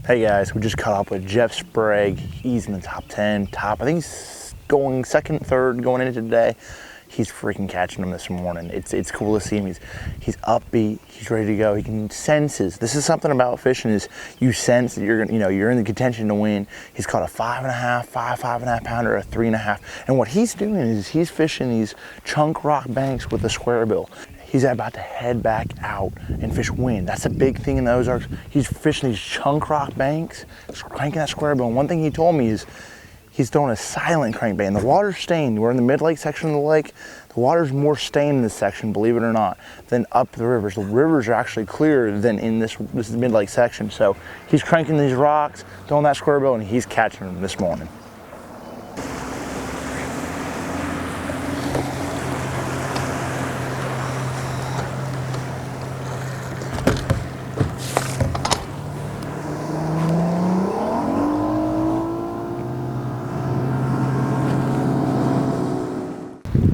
Hey guys, we just caught up with Jeff Sprague. He's in the top 10, I think he's going second, third going into today. He's freaking catching them this morning. It's cool to see him. He's upbeat. He's ready to go. He can senses. This is something about fishing is you sense that you're in the contention to win. He's caught a 5.5, 5.5 pounder, a 3.5. And what he's doing is he's fishing these chunk rock banks with a square bill. He's about to head back out and fish wind. That's a big thing in the Ozarks. He's fishing these chunk rock banks, cranking that square bill. And one thing he told me is he's throwing a silent crankbait. And the water's stained. We're in the mid-lake section of the lake. The water's more stained in this section, believe it or not, than up the rivers. The rivers are actually clearer than in this mid-lake section. So he's cranking these rocks, throwing that square bill, and he's catching them this morning.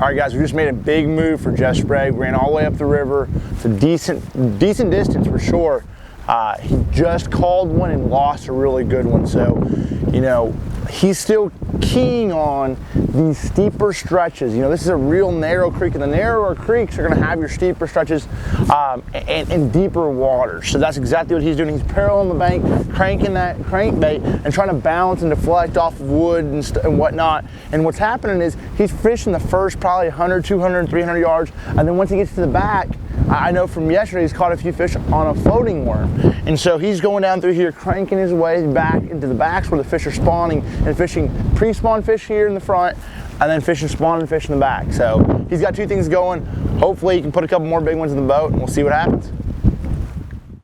All right, guys, we just made a big move for Jeff Sprague. Ran all the way up the river. It's a decent distance for sure. He just called one and lost a really good one. So, he's still keying on these steeper stretches. This is a real narrow creek, and the narrower creeks are going to have your steeper stretches and deeper water. So that's exactly what he's doing. He's paralleling the bank, cranking that crankbait, and trying to balance and deflect off of wood and whatnot. And what's happening is he's fishing the first probably 100, 200, 300 yards, and then once he gets to the back, I know from yesterday he's caught a few fish on a floating worm. And so he's going down through here, cranking his way back into the backs where the fish are spawning, and fishing pre-spawn fish here in the front, and then fishing spawning fish in the back. So he's got two things going. Hopefully he can put a couple more big ones in the boat, and we'll see what happens.